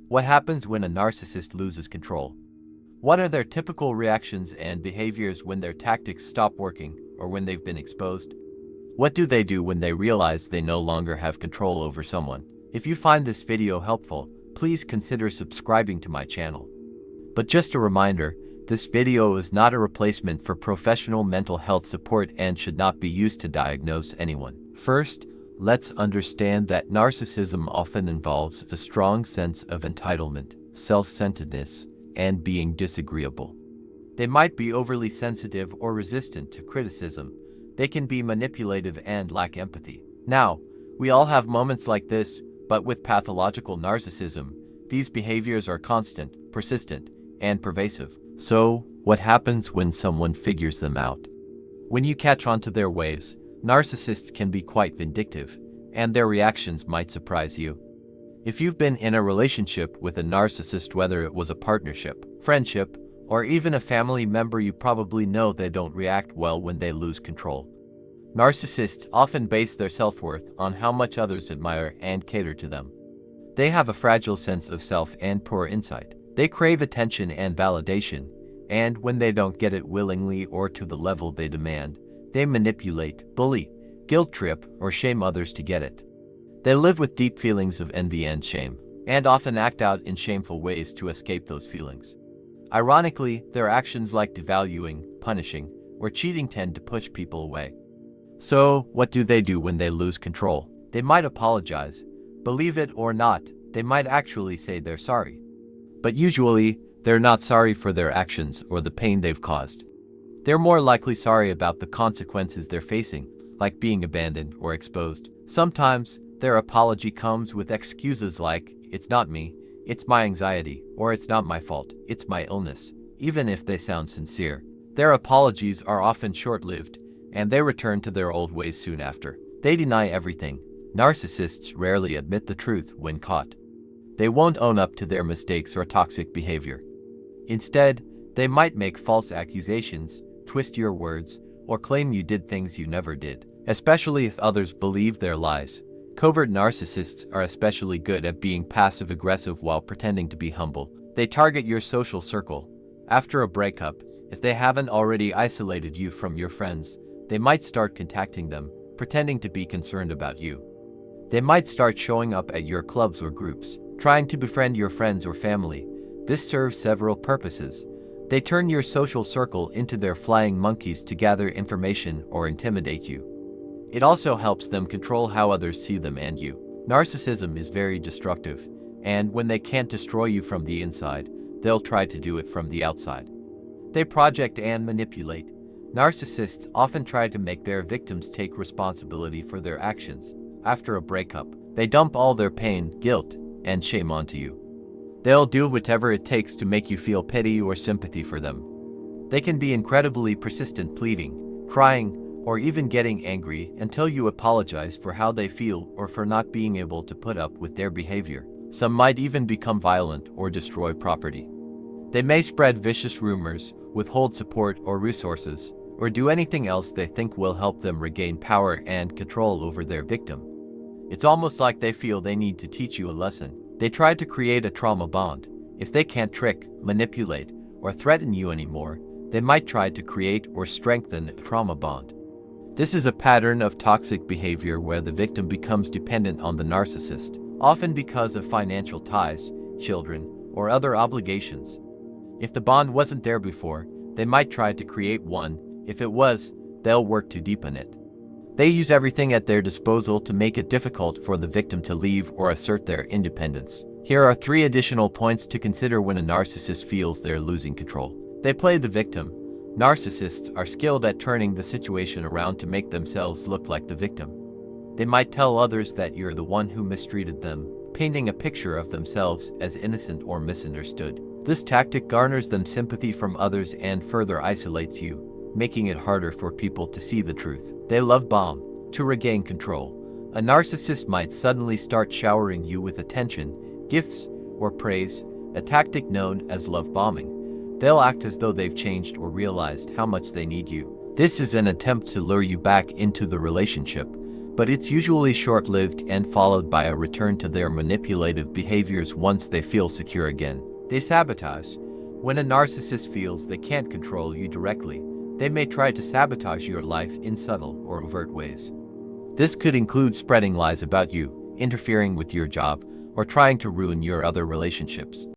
What happens when a narcissist loses control? What are their typical reactions and behaviors when their tactics stop working or when they've been exposed? What do they do when they realize they no longer have control over someone? If you find this video helpful, please consider subscribing to my channel. But just a reminder, this video is not a replacement for professional mental health support and should not be used to diagnose anyone. First, let's understand that narcissism often involves a strong sense of entitlement, self-centeredness, and being disagreeable. They might be overly sensitive or resistant to criticism. They can be manipulative and lack empathy. Now, we all have moments like this, but with pathological narcissism, these behaviors are constant, persistent, and pervasive. So, what happens when someone figures them out? When you catch on to their ways, narcissists can be quite vindictive, and their reactions might surprise you. If you've been in a relationship with a narcissist, whether it was a partnership, friendship, or even a family member, you probably know they don't react well when they lose control. Narcissists often base their self-worth on how much others admire and cater to them. They have a fragile sense of self and poor insight. They crave attention and validation, and when they don't get it willingly or to the level they demand, they manipulate, bully, guilt trip, or shame others to get it. They live with deep feelings of envy and shame, and often act out in shameful ways to escape those feelings. Ironically, their actions like devaluing, punishing, or cheating tend to push people away. So, what do they do when they lose control? They might apologize. Believe it or not, they might actually say they're sorry. But usually, they're not sorry for their actions or the pain they've caused. They're more likely sorry about the consequences they're facing, like being abandoned or exposed. Sometimes, their apology comes with excuses like, "It's not me, it's my anxiety," or "It's not my fault, it's my illness," even if they sound sincere. Their apologies are often short-lived, and they return to their old ways soon after. They deny everything. Narcissists rarely admit the truth when caught. They won't own up to their mistakes or toxic behavior. Instead, they might make false accusations, twist your words, or claim you did things you never did, especially if others believe their lies. Covert narcissists are especially good at being passive-aggressive while pretending to be humble. They target your social circle. After a breakup, if they haven't already isolated you from your friends, they might start contacting them, pretending to be concerned about you. They might start showing up at your clubs or groups, trying to befriend your friends or family. This serves several purposes. They turn your social circle into their flying monkeys to gather information or intimidate you. It also helps them control how others see them and you. Narcissism is very destructive, and when they can't destroy you from the inside, they'll try to do it from the outside. They project and manipulate. Narcissists often try to make their victims take responsibility for their actions. After a breakup, they dump all their pain, guilt, and shame onto you. They'll do whatever it takes to make you feel pity or sympathy for them. They can be incredibly persistent, pleading, crying, or even getting angry until you apologize for how they feel or for not being able to put up with their behavior. Some might even become violent or destroy property. They may spread vicious rumors, withhold support or resources, or do anything else they think will help them regain power and control over their victim. It's almost like they feel they need to teach you a lesson. They try to create a trauma bond. If they can't trick, manipulate, or threaten you anymore, they might try to create or strengthen a trauma bond. This is a pattern of toxic behavior where the victim becomes dependent on the narcissist, often because of financial ties, children, or other obligations. If the bond wasn't there before, they might try to create one. If it was, they'll work to deepen it. They use everything at their disposal to make it difficult for the victim to leave or assert their independence. Here are 3 additional points to consider when a narcissist feels they're losing control. They play the victim. Narcissists are skilled at turning the situation around to make themselves look like the victim. They might tell others that you're the one who mistreated them, painting a picture of themselves as innocent or misunderstood. This tactic garners them sympathy from others and further isolates you, making it harder for people to see the truth. They love bomb. To regain control, a narcissist might suddenly start showering you with attention, gifts, or praise, a tactic known as love bombing. They'll act as though they've changed or realized how much they need you. This is an attempt to lure you back into the relationship, but it's usually short-lived and followed by a return to their manipulative behaviors once they feel secure again. They sabotage. When a narcissist feels they can't control you directly, they may try to sabotage your life in subtle or overt ways. This could include spreading lies about you, interfering with your job, or trying to ruin your other relationships.